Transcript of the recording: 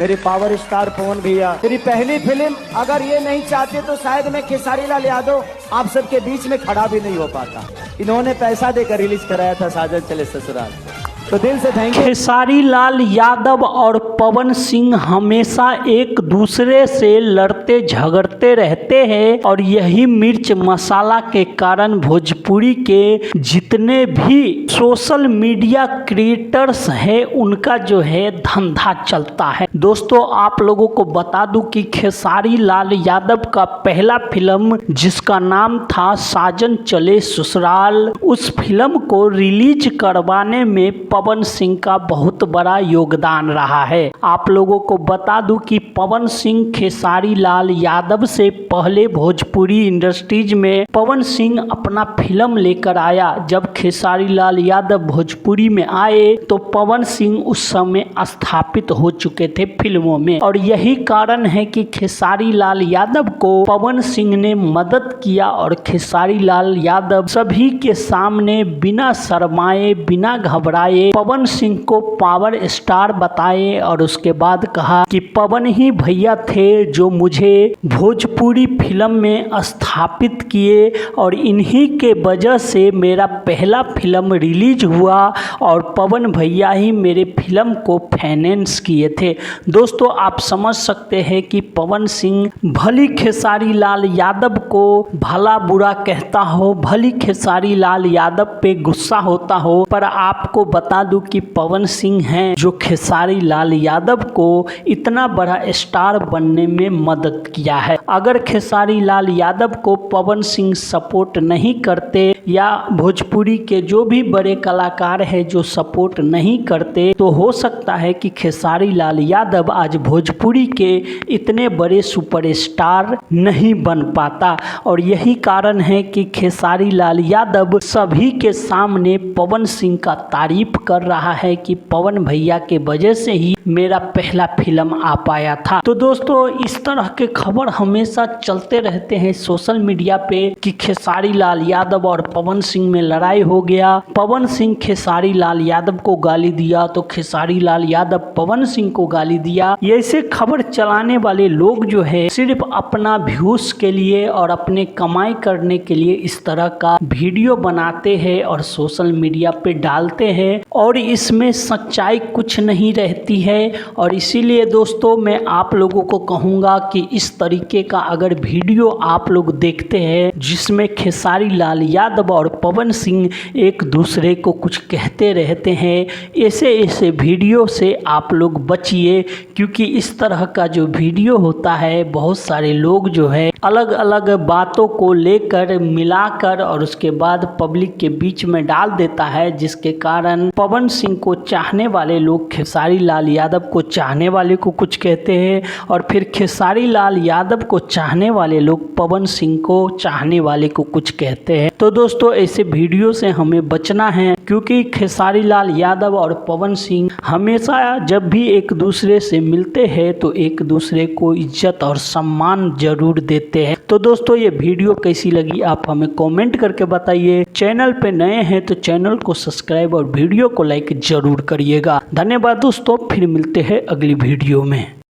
मेरे power star पवन भैया, मेरी पहली फिल्म, अगर ये नहीं चाहते तो शायद मैं खेसारी लाल यादव आप सबके बीच में खड़ा भी नहीं हो पाता। इन्होंने पैसा देकर रिलीज कराया था साजन चले ससुराल, तो दिल से थैंक यू। खेसारी लाल यादव और पवन सिंह हमेशा एक दूसरे से लड़ते झगड़ते रहते हैं और यही मिर्च मसाला के कारण भोजपुरी के जितने भी सोशल मीडिया क्रिएटर्स हैं उनका जो है धंधा चलता है। दोस्तों आप लोगों को बता दूं कि खेसारी लाल यादव का पहला फिल्म जिसका नाम था साजन चले ससुराल, उस फिल्म को रिलीज करवाने में पवन सिंह का बहुत बड़ा योगदान रहा है। आप लोगों को बता दूं कि पवन सिंह खेसारी लाल यादव से पहले भोजपुरी इंडस्ट्रीज में पवन सिंह अपना फिल्म लेकर आया। जब खेसारी लाल यादव भोजपुरी में आए तो पवन सिंह उस समय स्थापित हो चुके थे फिल्मों में, और यही कारण है कि खेसारी लाल यादव को पवन सिंह ने मदद किया और खेसारी लाल यादव सभी के सामने बिना शर्माए बिना घबराए पवन सिंह को पावर स्टार बताए और उसके बाद कहा कि पवन ही भैया थे जो मुझे भोजपुरी फिल्म में स्थापित किए और इन्हीं के वजह से मेरा पहला फिल्म रिलीज हुआ और पवन भैया ही मेरे फिल्म को फाइनेंस किए थे। दोस्तों आप समझ सकते हैं कि पवन सिंह भली खेसारी लाल यादव को भला बुरा कहता हो, भली खेसारी लाल यादव पे गुस्सा होता हो, पर आपको बता दूं कि पवन सिंह हैं जो खेसारी लाल यादव को इतना बड़ा स्टार बनने में मदद किया है। अगर खेसारी लाल यादव को पवन सिंह सपोर्ट नहीं करते या भोजपुरी के जो भी बड़े कलाकार हैं जो सपोर्ट नहीं करते तो हो सकता है कि खेसारी लाल यादव आज भोजपुरी के इतने बड़े सुपरस्टार नहीं बन पाता। और यही कारण है कि खेसारी लाल यादव सभी के सामने पवन सिंह का तारीफ कर रहा है कि पवन भैया के वजह से ही मेरा पहला फिल्म आ पाया था। तो दोस्तों इस तरह के खबर हमेशा चलते रहते हैं सोशल मीडिया पे कि खेसारी लाल यादव और पवन सिंह में लड़ाई हो गया, पवन सिंह खेसारी लाल यादव को गाली दिया तो खेसारी लाल यादव पवन सिंह को गाली दिया। ऐसे खबर चलाने वाले लोग जो है सिर्फ अपना व्यूज के लिए और अपने कमाई करने के लिए इस तरह का वीडियो बनाते हैं और सोशल मीडिया पे डालते हैं और इसमें सच्चाई कुछ नहीं रहती है। और इसीलिए दोस्तों मैं आप लोगों को कहूँगा कि इस तरीके का अगर वीडियो आप लोग देखते हैं जिसमें खेसारी लाल यादव और पवन सिंह एक दूसरे को कुछ कहते रहते हैं, ऐसे वीडियो से आप लोग बचिए, क्योंकि इस तरह का जो वीडियो होता है बहुत सारे लोग जो है अलग अलग बातों को लेकर मिलाकर और उसके बाद पब्लिक के बीच में डाल देता है, जिसके कारण पवन सिंह को चाहने वाले लोग खेसारी लाल यादव को चाहने वाले को कुछ कहते हैं और फिर खेसारी लाल यादव को चाहने वाले लोग पवन सिंह को चाहने वाले को कुछ कहते हैं। तो दोस्तों ऐसे वीडियो से हमें बचना है, क्योंकि खेसारी लाल यादव और पवन सिंह हमेशा जब भी एक दूसरे से मिलते हैं तो एक दूसरे को इज्जत और सम्मान जरूर देते हैं। तो दोस्तों ये वीडियो कैसी लगी आप हमें कमेंट करके बताइए। चैनल पे नए हैं तो चैनल को सब्सक्राइब और वीडियो को लाइक जरूर करिएगा। धन्यवाद दोस्तों, फिर मिलते हैं अगली वीडियो में।